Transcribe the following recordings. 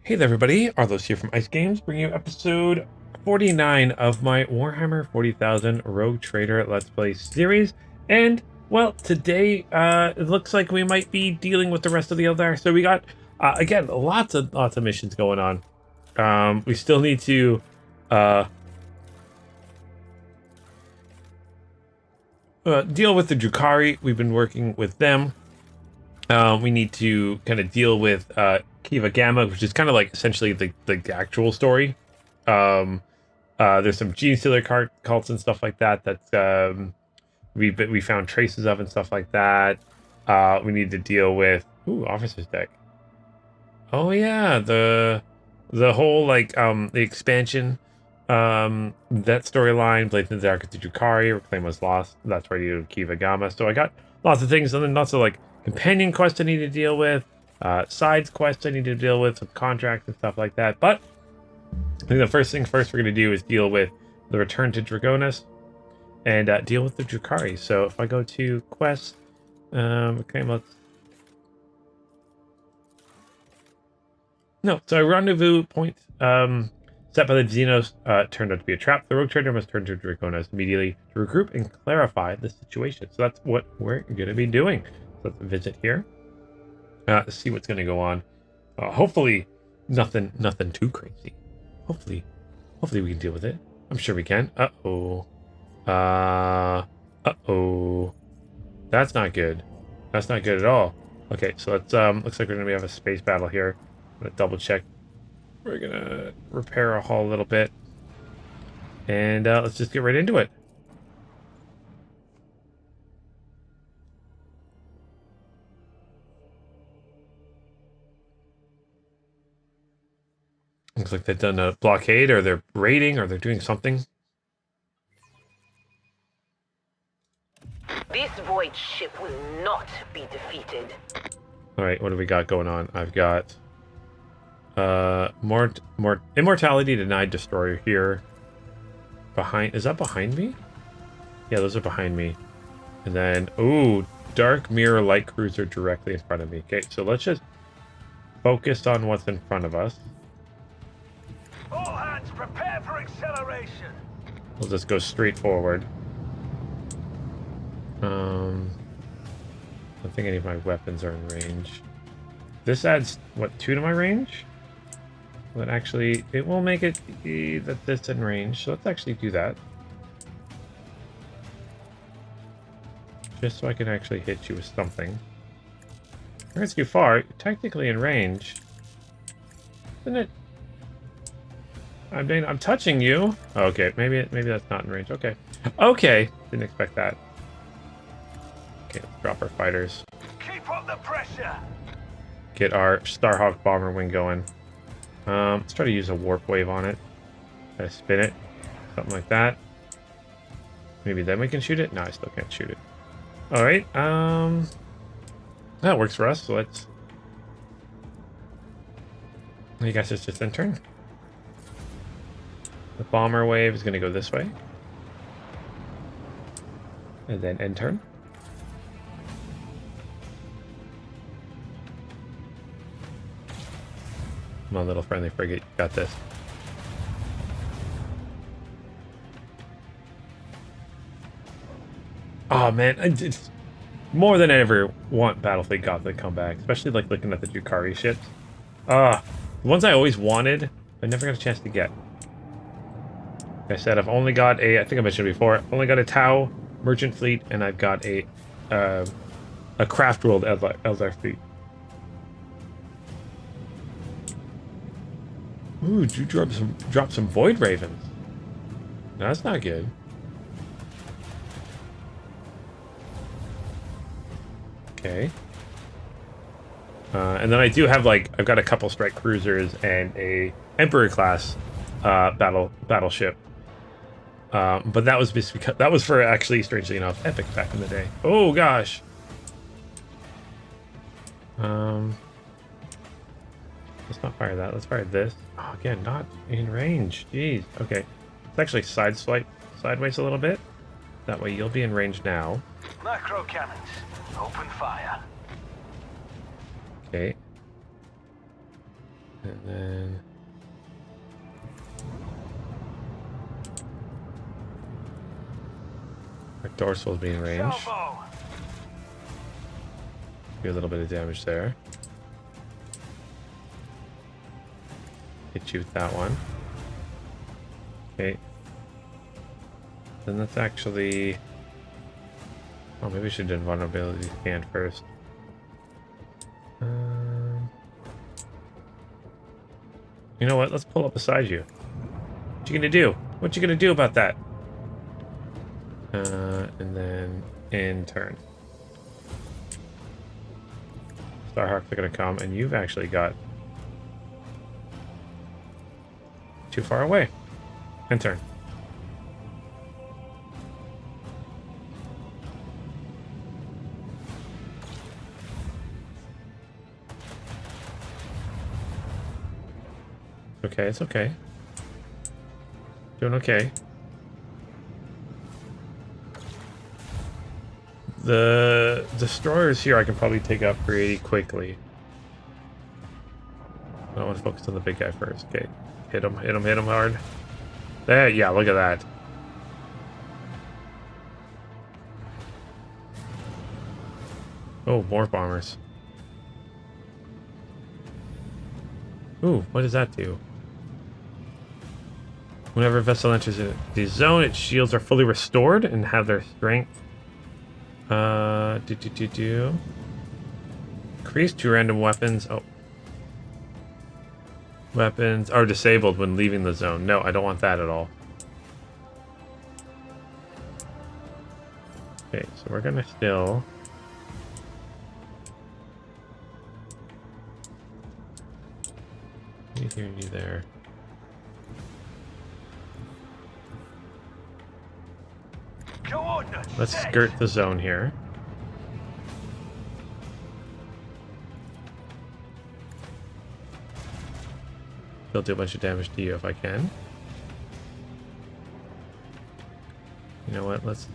Hey there everybody, Arlos here from Ice Games, bringing you episode 49 of my Warhammer 40,000 Rogue Trader Let's Play series. And, well, today it looks like we might be dealing with the rest of the Eldar. So we got, again, lots of missions going on. We still need to deal with the Drukhari. We've been working with them. We need to kind of deal with Kiva Gamma, which is kind of like essentially the actual story. There's some gene stealer cults and stuff like that we found traces of and stuff like that. We need to deal with officer's deck. Oh yeah, the whole like the expansion, that storyline, Blades in the Dark of the Drukhari, Reclaim was lost. That's where you Kiva Gamma. So I got lots of things, and then lots of like companion quests I need to deal with, sides quests I need to deal with, some contracts and stuff like that. But I think the first thing first we're going to do is deal with the return to Dragonus and deal with the Drukhari. So if I go to quest, okay, so rendezvous point set by the Xenos turned out to be a trap. The rogue trader must turn to Dragonus immediately to regroup and clarify the situation. So that's what we're going to be doing. So let's visit here. See what's going to go on. Hopefully, nothing too crazy. Hopefully we can deal with it. I'm sure we can. Uh-oh. That's not good. That's not good at all. Okay, so let's looks like we're gonna have a space battle here. I'm gonna double check. We're gonna repair our hull a little bit. And let's just get right into it. Looks like they've done a blockade, or they're raiding, or they're doing something. This void ship will not be defeated. Alright, what do we got going on? I've got more immortality denied destroyer here. Behind, is that behind me? Yeah, those are behind me. And then, ooh, dark mirror light cruiser directly in front of me. Okay, so let's just focus on what's in front of us. All hands prepare for acceleration. We'll just go straight forward. I don't think any of my weapons are in range. This adds, what, 2 to my range? But actually, it will make it that this in range. So let's actually do that. Just so I can actually hit you with something. If it's too far, you're technically in range. Isn't it? I mean, I'm touching you. Okay, maybe that's not in range. Okay. Okay. Didn't expect that. Okay, let's drop our fighters. Keep up the pressure. Get our Starhawk bomber wing going. Let's try to use a warp wave on it. Try to spin it. Something like that. Maybe then we can shoot it? No, I still can't shoot it. Alright, that works for us, so let's... I guess it's just in turn. The bomber wave is going to go this way. And then end turn. Come on, little friendly frigate. You got this. Oh, man. It's more than I ever want Battlefleet Goth to come back. Especially, like, looking at the Drukhari ships. The ones I always wanted, I never got a chance to get. Like I said, I've only got I think I mentioned before, I've only got a Tau merchant fleet, and I've got a craft world Eldar fleet. Ooh, you drop some void ravens. No, that's not good. Okay. And then I do have I've got a couple strike cruisers and a Emperor class battleship. But that was just because that was for actually, strangely enough, Epic back in the day. Oh gosh. Let's not fire that. Let's fire this. Oh, again, not in range. Jeez. Okay. Let's actually swipe sideways a little bit. That way you'll be in range now. Macro cannons, open fire. Okay. And then our dorsal is being ranged. Salvo. Do a little bit of damage there. Hit you with that one. Okay. Then let's actually... Oh, maybe we should have done vulnerability scan first. You know what? Let's pull up beside you. What you gonna do? What you gonna do about that? And then in turn. Starhawks are gonna come, and you've actually got too far away. In turn. Okay, it's okay. Doing okay. The destroyers here I can probably take out pretty quickly. I want to focus on the big guy first. Okay. Hit him, hit him, hit him hard. There, yeah, look at that. Oh, more bombers. Ooh, what does that do? Whenever a vessel enters the zone, its shields are fully restored and have their strength. Increase 2 random weapons. Oh. Weapons are disabled when leaving the zone. No, I don't want that at all. Okay, so we're gonna still... You here, you there. Let's skirt the zone here. Still do a bunch of damage to you if I can. You know what? Let's...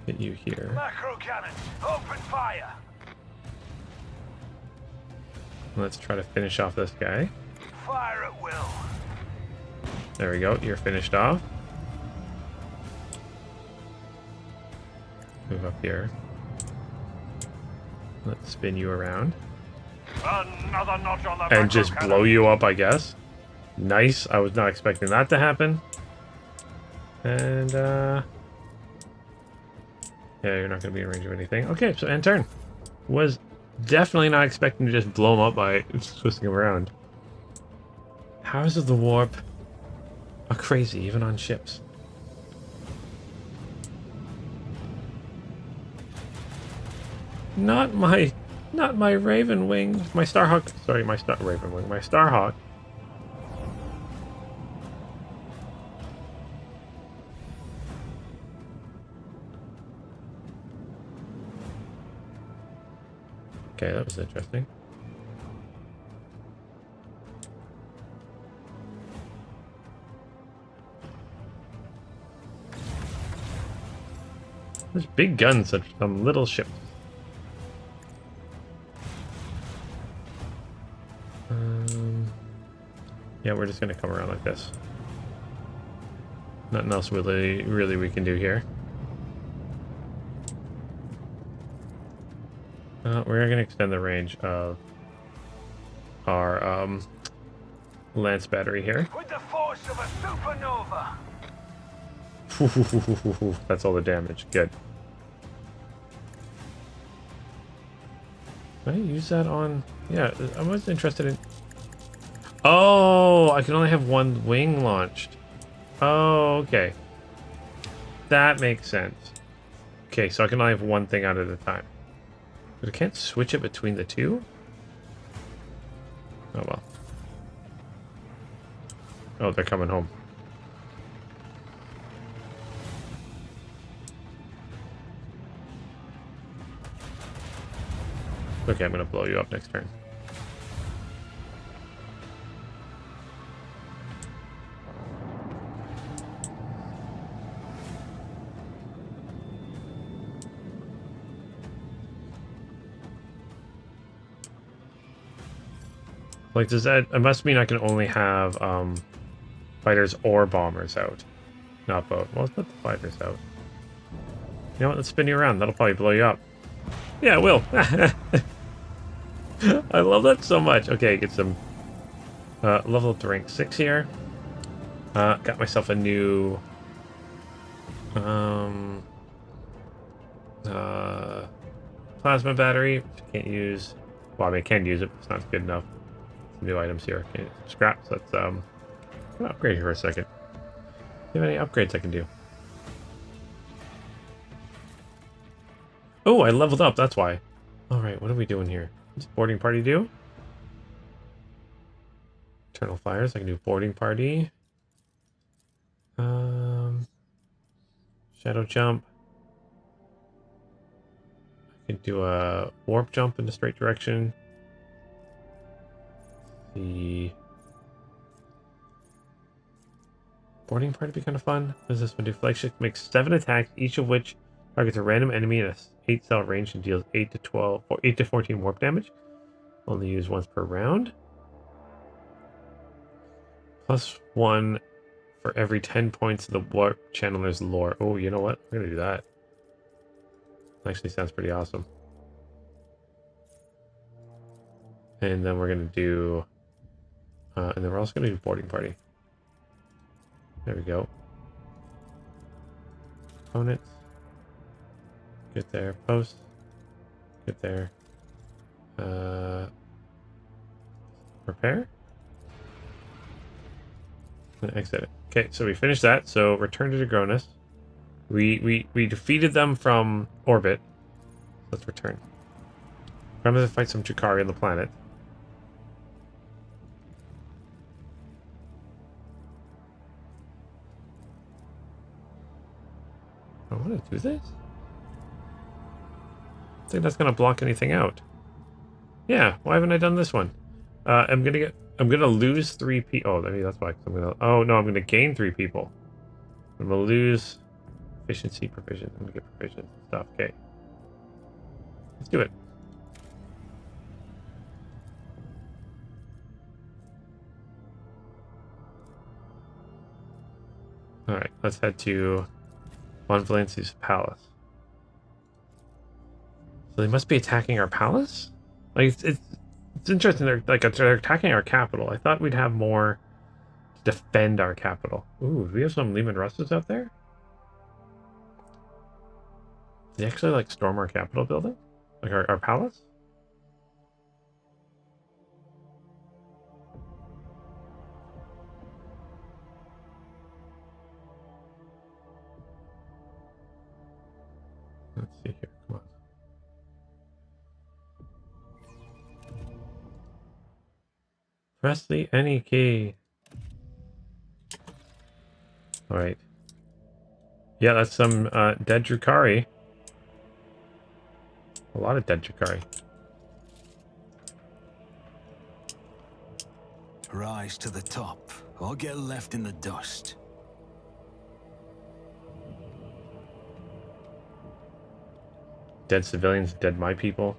Hit you here. Macro cannons, open fire. Let's try to finish off this guy. Fire at will. There we go. You're finished off. Move up here. Let's spin you around. Another notch on the And just blow you up, I guess. Nice. I was not expecting that to happen. And, yeah, you're not going to be in range of anything. Okay, so end turn. Was definitely not expecting to just blow him up by twisting him around. Powers of the warp are crazy, even on ships. Not my Raven Wing. My Starhawk. Sorry, my Raven Wing. My Starhawk. Okay, that was interesting. There's big guns at some little ships. Yeah, we're just gonna come around like this. Nothing else really we can do here. We're gonna extend the range of our lance battery here. With the force of a supernova. That's all the damage. Good. Can I use that on... Yeah, I was interested in... Oh, I can only have one wing launched. Oh, okay. That makes sense. Okay, so I can only have one thing out at a time. But I can't switch it between the two? Oh, well. Oh, they're coming home. Okay, I'm gonna blow you up next turn. Like, does that... It must mean I can only have fighters or bombers out. Not both. Well, let's put the fighters out. You know what? Let's spin you around. That'll probably blow you up. Yeah, it will. I love that so much. Okay, get some... level up to rank 6 here. Got myself a new... plasma battery, which I can't use. Well, I mean, I can use it, but it's not good enough. Some new items here. Okay, scraps. Let's upgrade here for a second. Do you have any upgrades I can do? Oh, I leveled up. That's why. All right, what are we doing here? What's boarding party do? Eternal fires. I can do boarding party. Shadow jump. I can do a warp jump in the straight direction. The boarding party would be kind of fun. What does this one do? Flagship makes 7 attacks, each of which targets a random enemy in a 8-cell range and deals 8 to 12 or 8 to 14 warp damage. Only used once per round. +1 for every 10 points of the warp channeler's lore. Oh, you know what? We're gonna do that. Actually sounds pretty awesome. And then we're gonna do and then we're also gonna do boarding party. There we go. Opponents. Get there. Post. Get there. Prepare. And exit it. Okay, so we finished that. So return to the Koronus. We defeated them from orbit. Let's return. Remember to fight some Drukhari on the planet. I want to do this? I think that's gonna block anything out. Yeah, why haven't I done this one? I'm gonna lose 3 people. Oh, maybe that's why. Oh no, I'm gonna gain 3 people. I'm gonna lose efficiency, provision. I'm gonna get provision stuff. Okay, let's do it. All right, let's head to Von Valanci's palace. So they must be attacking our palace. Like it's interesting. They're attacking our capital. I thought we'd have more to defend our capital. Ooh, do we have some Lehman Russes out there? Did they actually like storm our capital building? Like our palace? Let's see here. Come on. Press the any key. All right. Yeah, that's some dead Drukhari. A lot of dead Drukhari. Rise to the top, or get left in the dust. Dead civilians, dead my people.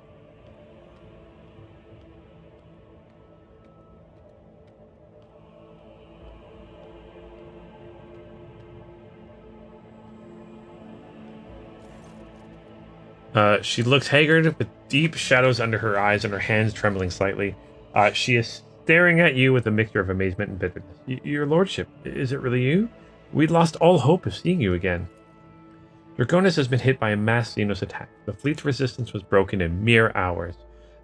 She looks haggard with deep shadows under her eyes and her hands trembling slightly. She is staring at you with a mixture of amazement and bitterness. Your lordship, is it really you? We'd lost all hope of seeing you again. Draconis has been hit by a mass Xenos attack. The fleet's resistance was broken in mere hours.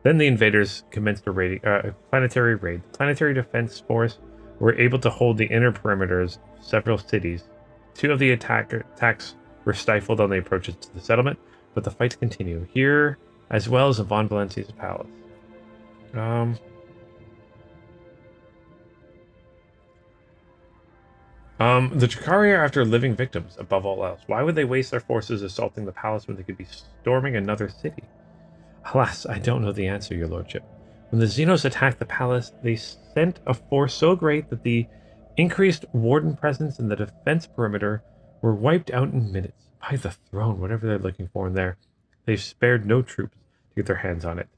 Then the invaders commenced a planetary raid. The Planetary Defense Force were able to hold the inner perimeters of several cities. 2 of the attacks were stifled on the approaches to the settlement, but the fights continue here as well as in Von Valanci's palace. The Drukhari are after living victims above all else. Why would they waste their forces assaulting the palace when they could be storming another city? Alas, I don't know the answer, your lordship. When the Xenos attacked the palace, they sent a force so great that the increased warden presence and the defense perimeter were wiped out in minutes. By the throne, whatever they're looking for in there. They've spared no troops to get their hands on it.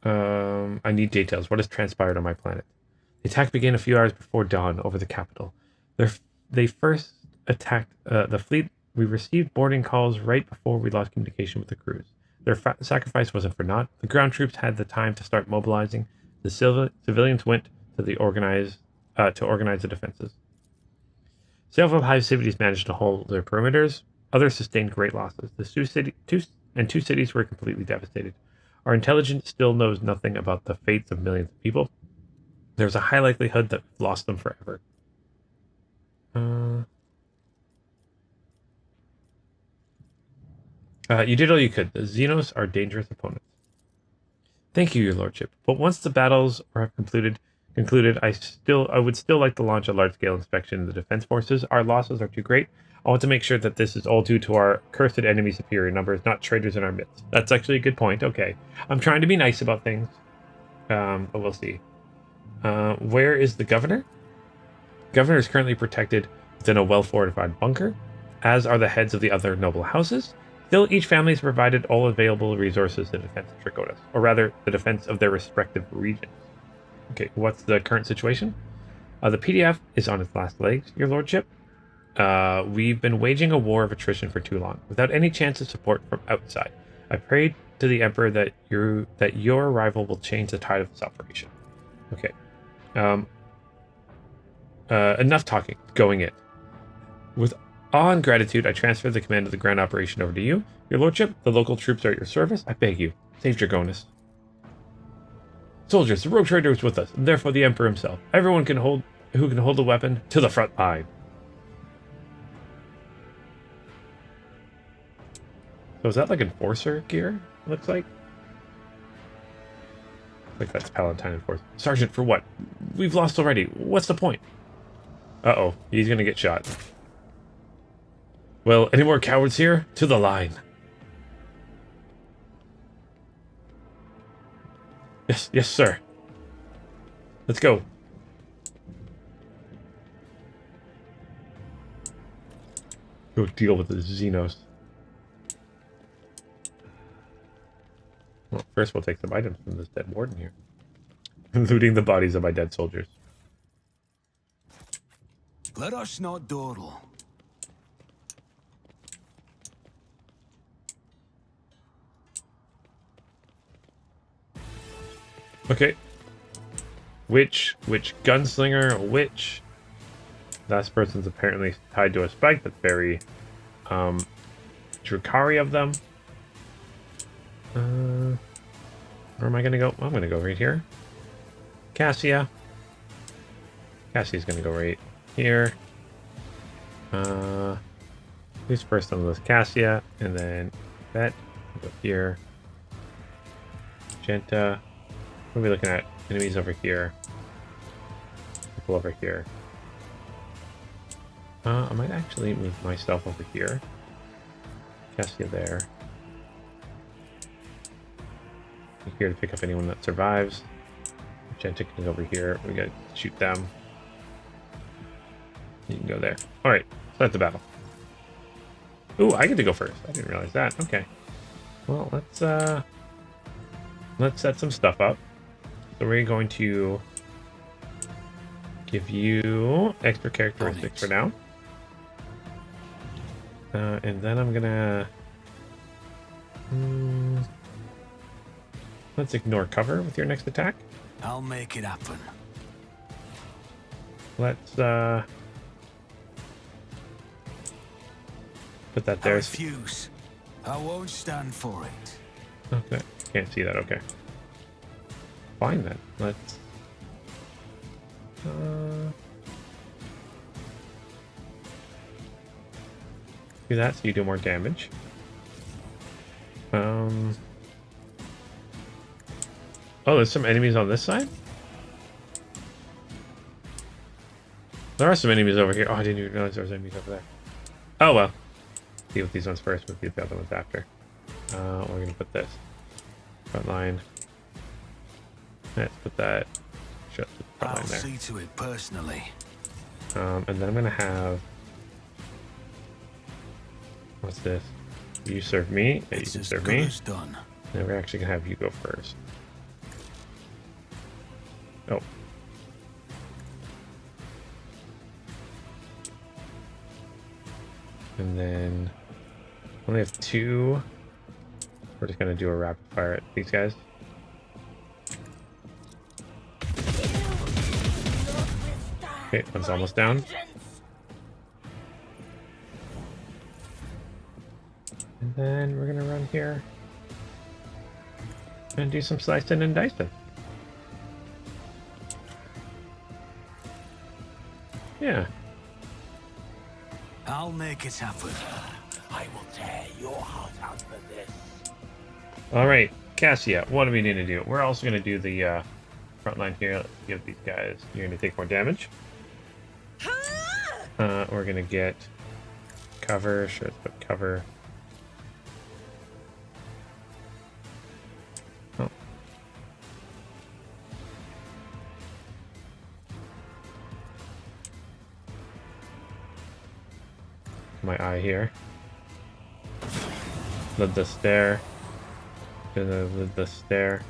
I need details. What has transpired on my planet? The attack began a few hours before dawn over the capital. They first attacked the fleet. We received boarding calls right before we lost communication with the crews. Their sacrifice wasn't for naught. The ground troops had the time to start mobilizing. The civilians went to organize the defenses. Several hive cities managed to hold their perimeters. Others sustained great losses. The two cities were completely devastated. Our intelligence still knows nothing about the fates of millions of people. There's a high likelihood that we've lost them forever. You did all you could. The Xenos are dangerous opponents. Thank you, your lordship. But once the battles are concluded, I would still like to launch a large-scale inspection of the defense forces. Our losses are too great. I want to make sure that this is all due to our cursed enemy superior numbers, not traitors in our midst. That's actually a good point. Okay. I'm trying to be nice about things. But we'll see. Where is the governor? Governor is currently protected within a well-fortified bunker, as are the heads of the other noble houses. Still, each family has provided all available resources in defense of Draconis, or rather, the defense of their respective regions. Okay, what's the current situation? The PDF is on its last legs, your lordship. We've been waging a war of attrition for too long, without any chance of support from outside. I prayed to the Emperor that your arrival will change the tide of this operation. Okay. Enough talking. Going in. With awe and gratitude, I transfer the command of the ground operation over to you. Your lordship, the local troops are at your service. I beg you, save Draconis. Soldiers, the rogue trader is with us, and therefore the Emperor himself. Everyone who can hold a weapon to the front line. So is that like Enforcer gear, looks like? Like that's Palatine Enforcer. Sergeant, for what? We've lost already. What's the point? Uh-oh, he's gonna get shot. Well, any more cowards here? To the line. Yes, sir. Let's go. Go deal with the Xenos. Well, first we'll take some items from this dead warden here. Looting the bodies of my dead soldiers. Let us not dawdle. Okay. Which gunslinger, which? Last person's apparently tied to a spike. That's very, Drukari of them. Where am I gonna go? I'm gonna go right here. Cassia. Cassia's gonna go right here. Who's first on the list? Cassia, and then Bet. Go here. Genta. What are we looking at? Enemies over here. People over here. I might actually move myself over here. Cassia there. Here to pick up anyone that survives. Genta can go over here. We gotta shoot them. You can go there. Alright, so that's the battle. Ooh, I get to go first. I didn't realize that. Okay. Well, let's set some stuff up. So we're going to give you extra characteristics for now. And then I'm gonna... let's ignore cover with your next attack. I'll make it happen. Let's put that I there. refuse. I won't stand for it. Okay, can't see that. Okay, fine then. Let's do that so you do more damage. Oh, there's some enemies on this side? There are some enemies over here. Oh, I didn't even realize there was enemies over there. Oh, well. Deal with these ones first, we'll deal with the other ones after. We're going to put this. Front line. Let's put that. Shut the front line there. I'll see to it personally. And then I'm going to have... What's this? You serve me. Yeah, you can serve me. Done. And we're actually going to have you go first. Oh. And then only have 2. We're just gonna do a rapid fire at these guys. Okay, one's almost down. And then we're gonna run here and do some slicing and dicing. Yeah. I'll make it happen. I will tear your heart out for this. All right, Cassia, what do we need to do? We're also going to do the front line here. Let's give these guys. You're going to take more damage. We're going to get cover. Sure, let's put cover. Oh. My eye here. Let the stare. Let the stare.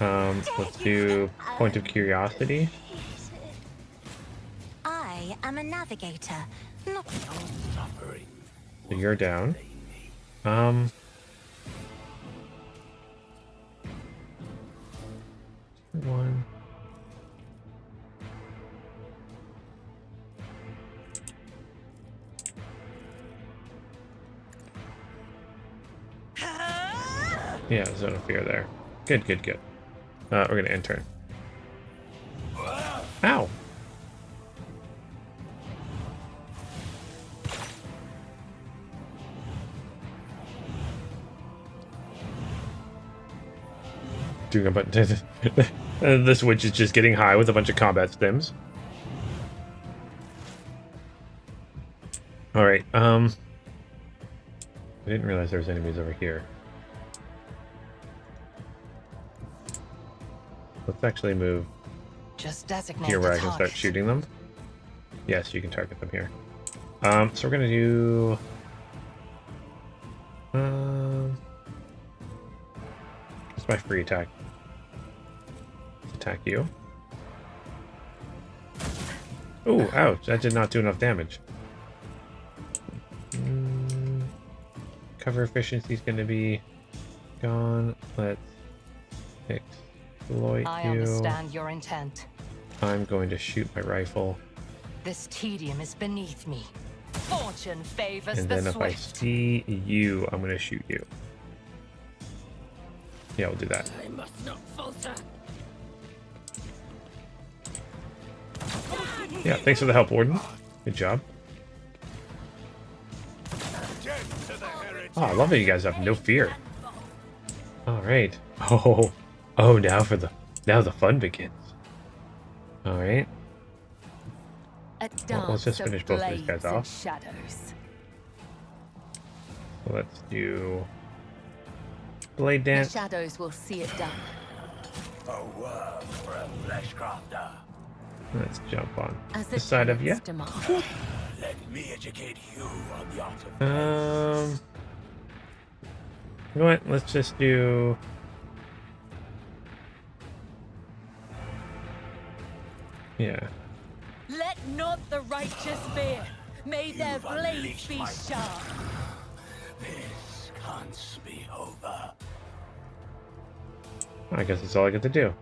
Let's do point of curiosity. I am a navigator, not Suffering. So you're down. One. Yeah, zone of fear there. Good, good, good. We're gonna enter. Ow! Doing a bunch. This witch is just getting high with a bunch of combat stims. All right. I didn't realize there was enemies over here. Let's actually move just designate here where I the can start target. shooting them. Yes, you can target them here. So we're gonna do. What's my free attack? Let's attack you. Oh, ouch! That did not do enough damage. Cover efficiency is going to be gone. Let's exploit I you. understand your intent. I'm going to shoot my rifle, This tedium is beneath me. Fortune favors and the then if I swift. see you, I'm going to shoot you. Yeah, we'll do that. I must not falter. Yeah, thanks for the help, Warden. Good job. Oh, I love that you guys have no fear. All right. Oh, now the fun begins. All right. A Well, let's just dance finish of both of these guys blades and off. shadows. Let's do blade The dance. shadows will see it done. A worm for a flesh crafter. Let's jump on As this side of you. tenets demand. Let me educate you on the art of You know what? Let's just do. Yeah. Let not the righteous fear. May their You've blades unleashed be my- sharp. This can't be over. I guess that's all I get to do.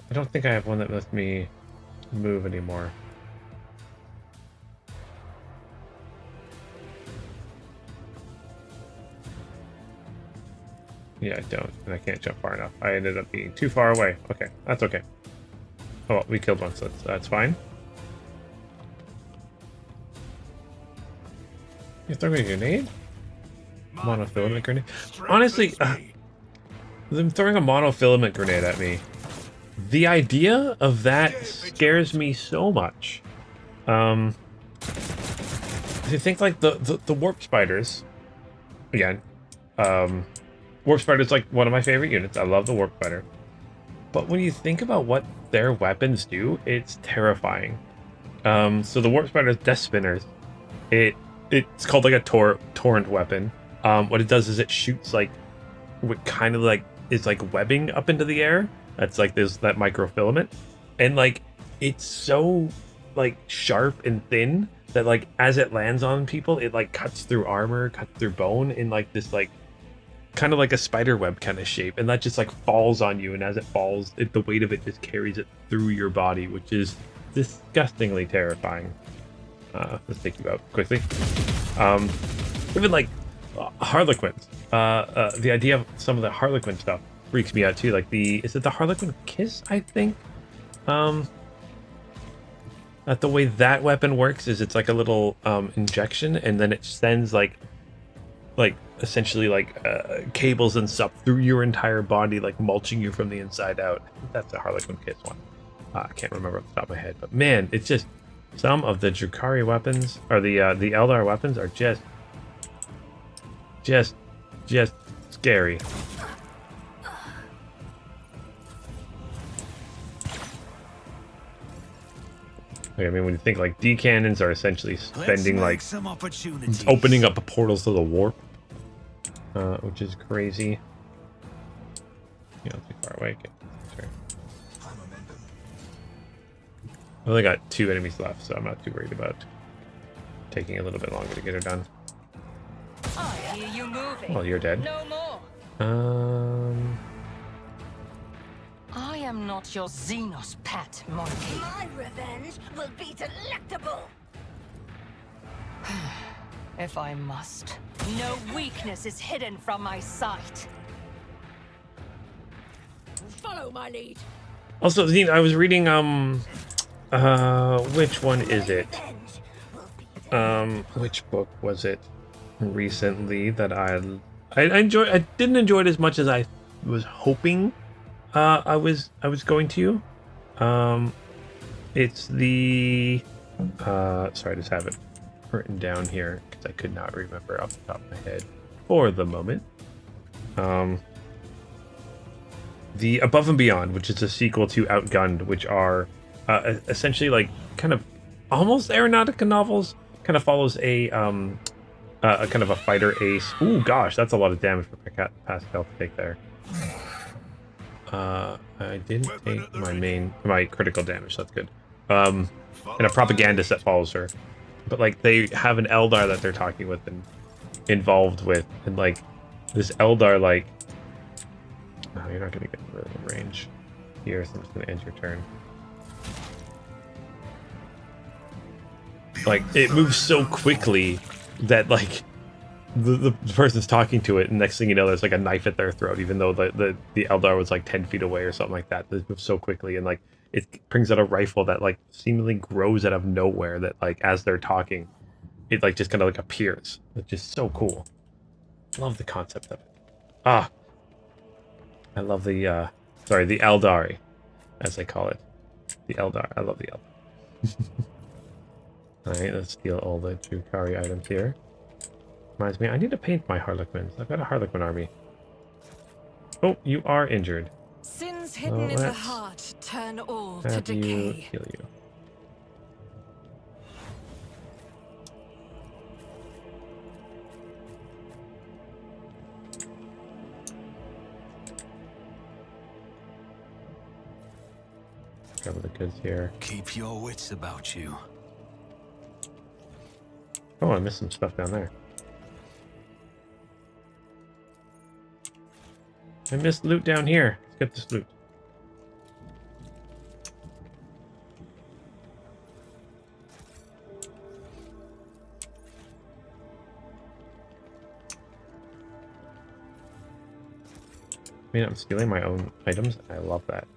I don't think I have one that lets me move anymore. Yeah, I don't. And I can't jump far enough. I ended up being too far away. Okay, that's okay. Oh, well, we killed one, so that's fine. You throwing a grenade? Monofilament grenade? Honestly, them throwing a monofilament grenade at me. The idea of that scares me so much. If you think like the warp spiders, again, warp spider's like one of my favorite units. I love the warp spider. But when you think about what their weapons do, it's terrifying. So the warp spider's death spinners, it's called like a torrent weapon. What it does is it shoots like with kind of like is like webbing up into the air. That's like there's that microfilament, and like it's so like sharp and thin that like as it lands on people, it like cuts through armor, cuts through bone in like this like kind of like a spider web kind of shape, and that just like falls on you, and as it falls, the weight of it just carries it through your body, which is disgustingly terrifying. Let's take you out quickly. Even like Harlequins. The idea of some of the Harlequin stuff freaks me out too. Like is it the Harlequin kiss? I think. That the way that weapon works is it's like a little injection, and then it sends like essentially like cables and stuff through your entire body, like mulching you from the inside out. I think that's the Harlequin kiss one. I can't remember off the top of my head, but man, it's just some of the Drukhari weapons or the Eldar weapons are just scary. Like, I mean, when you think like D cannons are essentially spending like opening up portals to the warp, which is crazy. Yeah, too far away. Okay. Sure. I only got 2 enemies left, so I'm not too worried about taking a little bit longer to get her done. I hear you moving. Well, you're dead. No more. I am not your Xenos pet, monkey. My revenge will be delectable. If I must. No weakness is hidden from my sight. Follow my lead. Also, Zine, I was reading which one is it? Which book was it recently that I enjoyed? I didn't enjoy it as much as I was hoping I was going to. It's the sorry, I just have it written down here because I could not remember off the top of my head for the moment. The Above and Beyond, which is a sequel to Outgunned, which are essentially like kind of almost Aeronautica novels. Kind of follows a kind of a fighter ace. Ooh, gosh, that's a lot of damage for Pascal to take there. I didn't take my critical damage. That's good. And a propagandist that follows her. But like they have an Eldar that they're talking with and involved with, and like this Eldar like. Oh, you're not gonna get really in range here, so I'm just gonna end your turn. Like it moves so quickly that like the person's talking to it, and next thing you know, there's like a knife at their throat, even though the Eldar was like 10 feet away or something like that. It moves so quickly, and like it brings out a rifle that like seemingly grows out of nowhere. That like as they're talking, it like just kind of like appears. It's just so cool. Love the concept of it. Ah. I love the, the Eldari, as they call it. The Eldar. I love the Eldar. Alright, let's steal all the Drukhari items here. Reminds me, I need to paint my Harlequins. I've got a Harlequin army. Oh, you are injured. Sins hidden in the heart turn all to decay. Heal you. Cover the goods here. Keep your wits about you. Oh, I missed some stuff down there. I missed loot down here. Let's get this loot. I mean, I'm stealing my own items. I love that.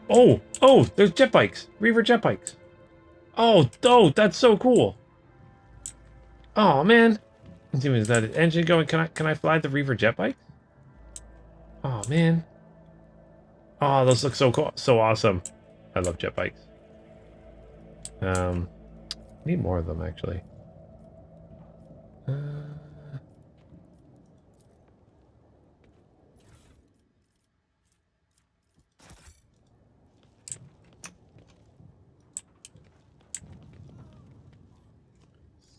Oh, there's jet bikes. Reaver jet bikes. Oh, that's so cool. Oh, man. Let's see, is that engine going? Can I fly the Reaver jet bikes? Oh, man. Oh, those look so cool. So awesome. I love jet bikes. Need more of them, actually.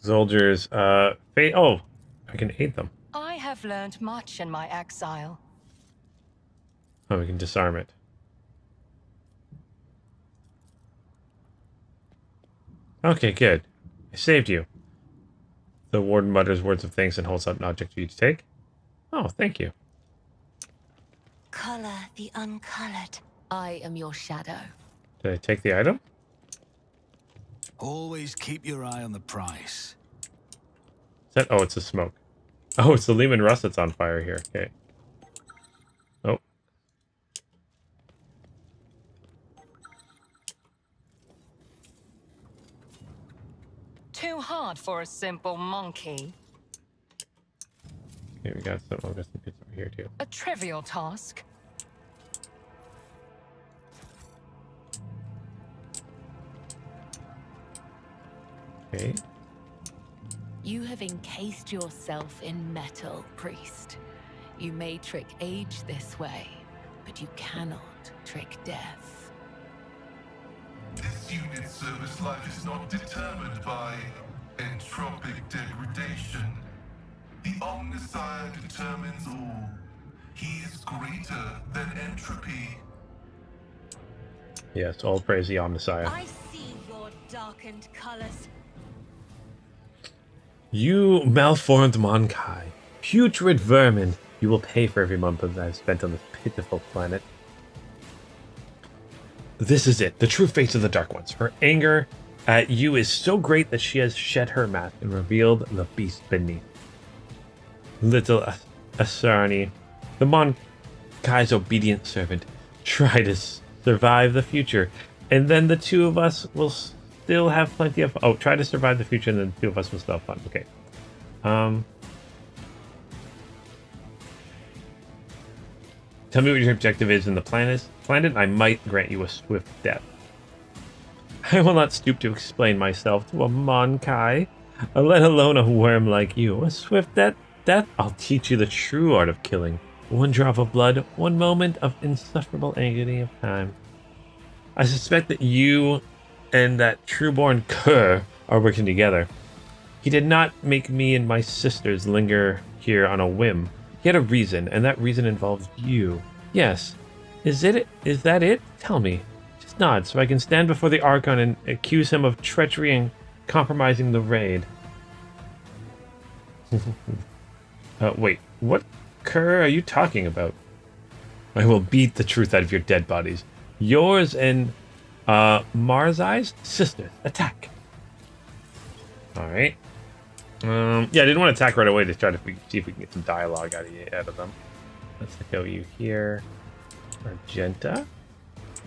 Soldiers, oh, I can aid them. I have have learned much in my exile. Oh, we can disarm it. Okay, good. I saved you. The warden mutters words of thanks and holds out an object for you to take. Oh, thank you. Color the uncolored. I am your shadow. Did I take the item? Always keep your eye on the price. Is that? Oh, it's the smoke. Oh, it's the Lehman Rust that's on fire here. Okay. Oh. Too hard for a simple monkey. Okay, we got some bits over here too. A trivial task. Okay. You have encased yourself in metal, priest. You may trick age this way, but you cannot trick death. This unit's service life is not determined by entropic degradation. The Omnissiah determines all. He is greater than entropy. Yes, all praise the Omnissiah. I see your darkened colors. You malformed Monkai. Putrid vermin. You will pay for every month that I've spent on this pitiful planet. This is it, the true face of the Dark Ones. Her anger at you is so great that she has shed her mask and revealed the beast beneath. Little Asarni, the Monkai's obedient servant, try to survive the future, and then the two of us will still have plenty of fun. Oh, try to survive the future, and then the two of us will still have fun. Okay. Tell me what your objective is in the planet. I might grant you a swift death. I will not stoop to explain myself to a Monkai, let alone a worm like you. A swift death? I'll teach you the true art of killing. One drop of blood, one moment of insufferable agony of time. I suspect that you and that trueborn cur are working together. He did not make me and my sisters linger here on a whim. He had a reason, and that reason involves you. Yes. Is that it? Tell me. Just nod, so I can stand before the Archon and accuse him of treachery and compromising the raid. Wait, what cur are you talking about? I will beat the truth out of your dead bodies. Yours and, Marzai's sisters. Attack. Alright. Yeah, I didn't want to attack right away to try to see if we can get some dialogue out of them. Let's go you here. Argenta.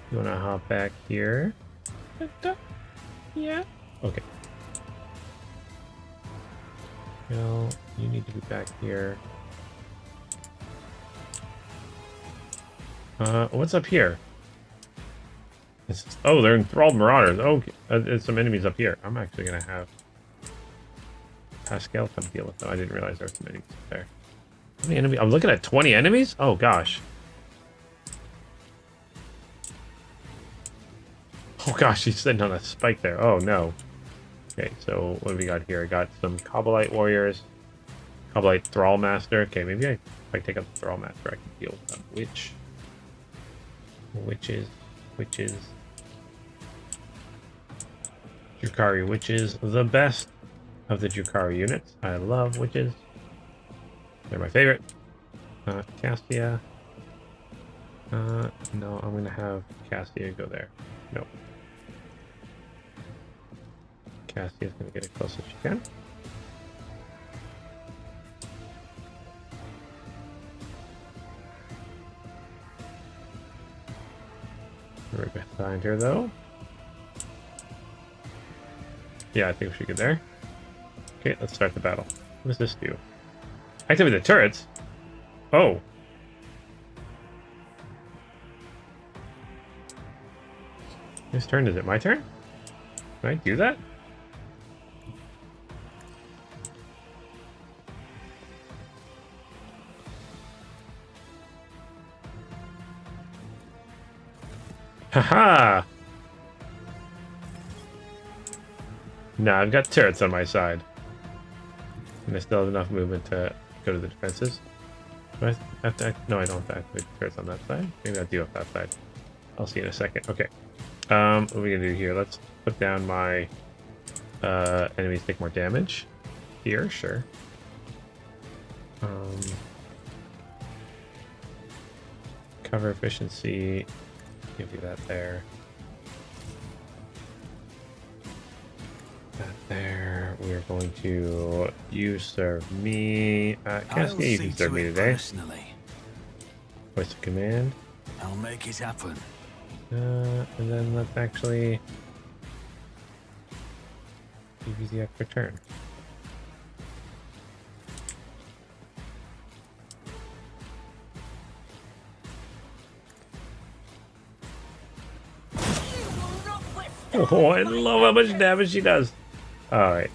You want to hop back here? Argenta? Yeah. Okay. No, you need to be back here. What's up here? Oh, they're enthralled marauders. Oh, there's some enemies up here. I'm actually gonna have Pascal come deal with them. I didn't realize there were some enemies up there. How many enemies? I'm looking at 20 enemies? Oh gosh. Oh gosh, he's sitting on a spike there. Oh no. Okay, so what do we got here? I got some Kabbalite warriors. Kabbalite Thrall Master. Okay, maybe if I take out the Thrall Master, I can deal with them. Witches. Drukhari Witches, the best of the Drukhari units. I love witches. They're my favorite. Cassia. No, I'm gonna have Cassia go there. No. Cassia's gonna get as close as she can. Right behind her though. Yeah, I think we should get there. Okay, let's start the battle. What does this do? Activate the turrets? Oh. Whose turn is it? My turn? Can I do that? Haha! Nah, I've got turrets on my side. And I still have enough movement to go to the defenses. Do I have to no, I don't have to activate the turrets on that side. Maybe I'll deal with that side. I'll see in a second. Okay. What are we gonna do here? Let's put down my enemies take more damage. Here, sure. Cover efficiency. Give you that there. That there. We're going to you serve me. Cassie, you can serve me today. Personally. Voice of command. I'll make it happen. And then let's actually give you the extra turn. Oh, I love how much damage she does. Alright.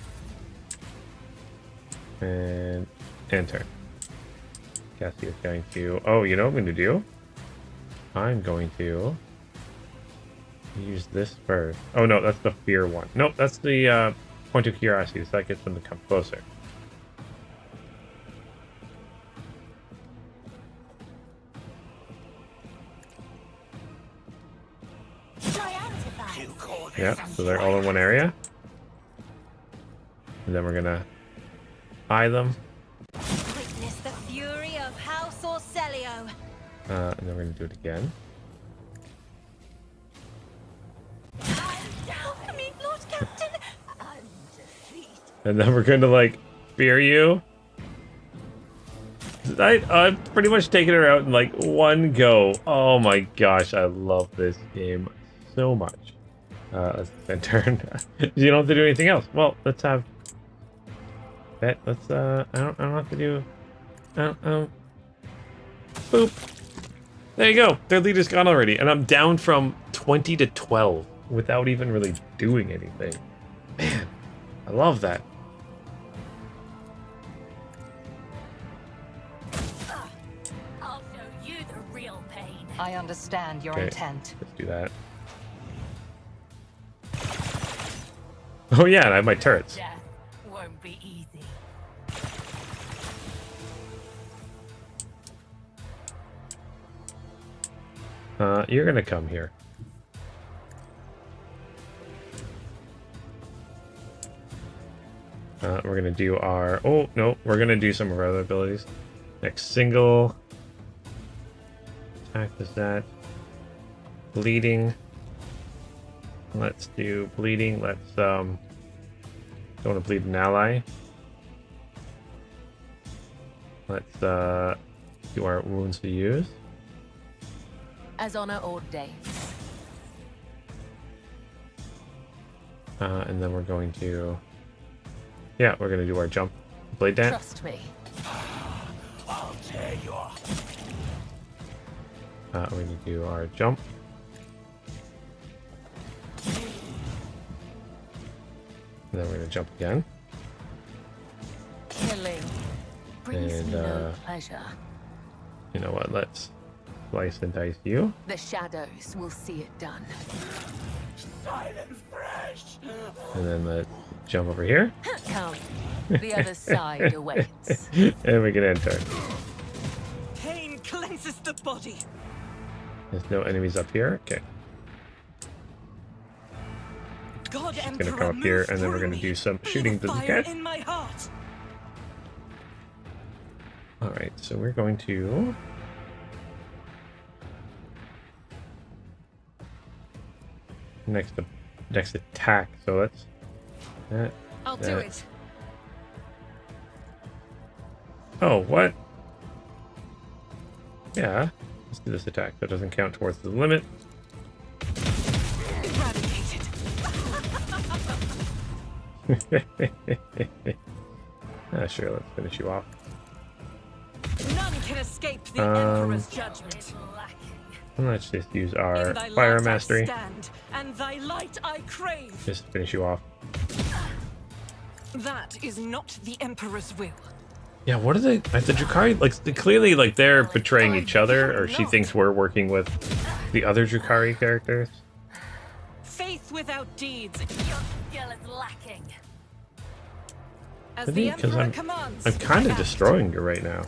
And turn. Cassie is going to... Oh, you know what I'm going to do? I'm going to use this first. Oh, no, that's the fear one. Nope, that's the point of curiosity, so that gets them to come closer. Yeah, so they're all in one area. And then we're gonna eye them. Witness the fury of House Orcelio. And then we're gonna do it again. I mean, Lord Captain, I'm defeated. And then we're gonna like fear you. I'm pretty much taking her out in like one go. Oh my gosh, I love this game so much. Let's then turn. You don't have to do anything else. Well, let's have that. Let's I don't have to do. Boop. There you go. Their leader's gone already, and I'm down from 20 to 12 without even really doing anything. Man, I love that. I'll show you the real pain. I understand your intent. Let's do that. Oh yeah, and I have my turrets. Death won't be easy. You're gonna come here. We're gonna do our... Oh, no, we're gonna do some of our other abilities. Next single. Attack is that. Bleeding. Let's do bleeding. Let's, don't want to bleed an ally. Let's, do our wounds to use. As honor ordains. And then we're going to... Yeah, we're going to do our jump blade dance. Trust me. I'll tear you off. We're going to do our jump. And then we're going to jump again. Killing brings And, me no pleasure. You know what? Let's slice and dice you. The shadows will see it done. Silent fresh. And then let's jump over here. Come. The other side awaits. And we can enter. Pain cleanses the body. There's no enemies up here. Okay. God Just Emperor, gonna come up here, move and then we're through gonna me. do some Feel shooting the to the fire cat. in my heart. Alright, so we're going to... Next attack. So let's... I'll do it. Oh, what? Yeah. Let's do this attack. That doesn't count towards the limit. Eradicated. Sure, let's finish you off. None can escape the Emperor's judgment. And let's just use In our thy fire light mastery. I stand, and thy light I crave. Just to finish you off. That is not the Emperor's will. Yeah, what are they? Like the Drukhari, like clearly, like they're betraying each other, or she thinks we're working with the other Drukhari characters. Faith without deeds. Your skill is lacking. As Maybe the because Emperor I'm commands. kind of destroying you right now.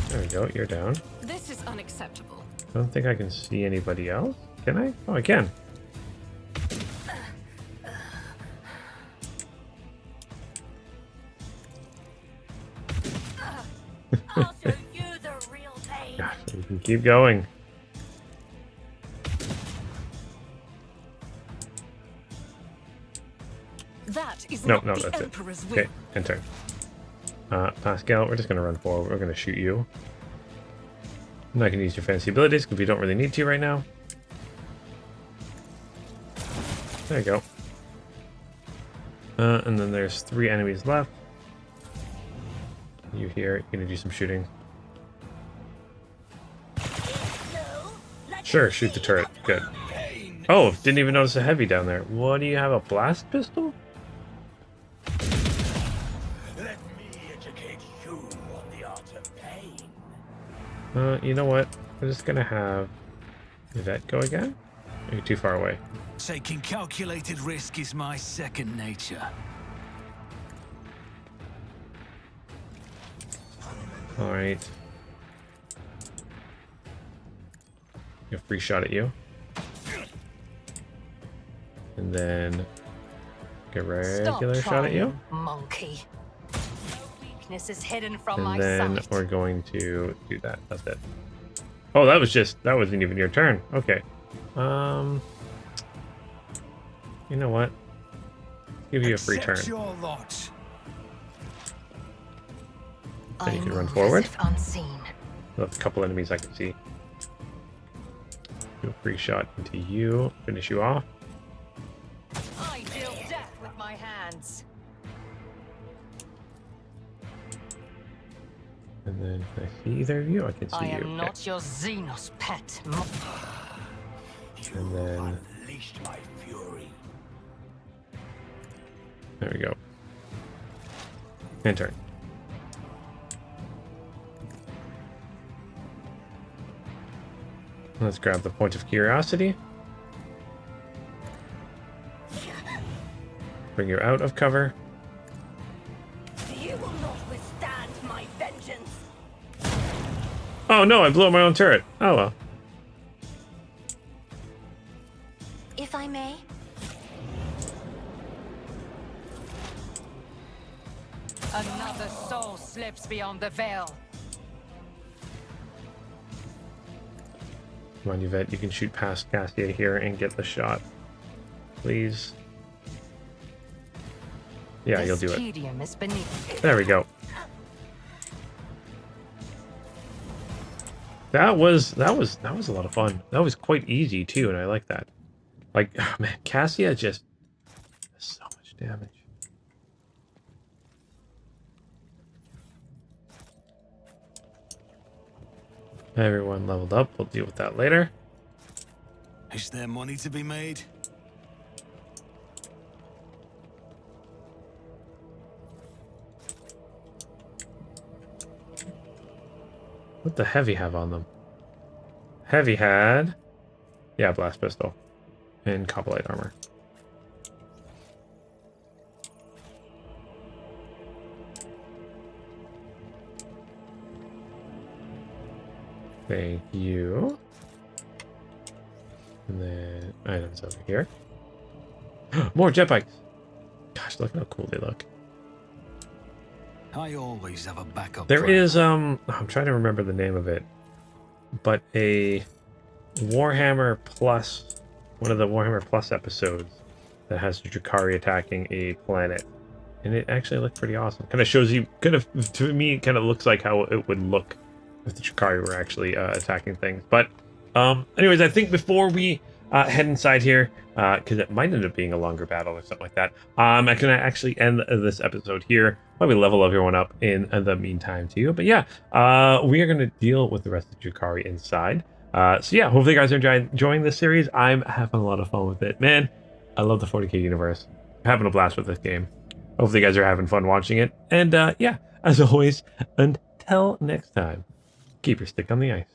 There we go, you're down. This is unacceptable. I don't think I can see anybody else. Can I? Oh, I can. I'll show you the real pain. Gosh, we can keep going. That is No, not no, the that's it. Emperor's will. Okay, end turn. Pascal, we're just going to run forward. We're going to shoot you. I'm not going to use your fancy abilities because we don't really need to right now. There you go. And then there's 3 enemies left. You here, you're going to do some shooting. Sure, shoot the turret. Good. Oh, didn't even notice a heavy down there. What do you have, a blast pistol? Let me educate you on the art of pain. You know what? We're just gonna have Yvette go again. Are you too far away? Taking calculated risk is my second nature. All right. A free shot at you. And then a regular shot at you. Monkey. No weakness is hidden from And my then sight. we're going to do that. That's it. Oh, that wasn't even your turn. Okay. You know what? Give you a free turn. Accept your lot. Then you I can run move forward. as if unseen. That's a couple enemies I can see. Do a free shot into you. Finish you off. I deal death with my hands. And then can I see either of you? I can see I you. am Okay. not your Xenos pet. And then Unleashed my fury. there we go. And turn. Let's grab the point of curiosity. Bring you out of cover. You will not withstand my vengeance. Oh no, I blew up my own turret. Oh well. If I may. Another soul slips beyond the veil. Come on, Yvette, you can shoot past Cassia here and get the shot. Please. Yeah, you'll do it. Imperium is beneath. There we go. That was a lot of fun. That was quite easy too, and I like that. Like, oh man, Cassia just does so much damage. Everyone leveled up. We'll deal with that later. Is there money to be made? What the heavy have on them? Heavy had, yeah, blast pistol and copperlight armor. Thank you. And then items over here. More jet bikes. Gosh, look how cool they look. I always have a backup. There plan. is I'm trying to remember the name of it, but a Warhammer Plus, one of the Warhammer Plus episodes that has Drukhari attacking a planet, and it actually looked pretty awesome. Kind of shows you, to me, it kind of looks like how it would look if the Drukhari were actually attacking things. But anyways, I think before we head inside here, because it might end up being a longer battle or something like that, I'm gonna actually end this episode here while we level everyone up in the meantime too. But yeah, we are gonna deal with the rest of Drukhari inside. So yeah, hopefully you guys are enjoying this series. I'm having a lot of fun with it, man. I love the 40k universe. I'm having a blast with this game. Hopefully you guys are having fun watching it. And yeah, as always, until next time, keep your stick on the ice.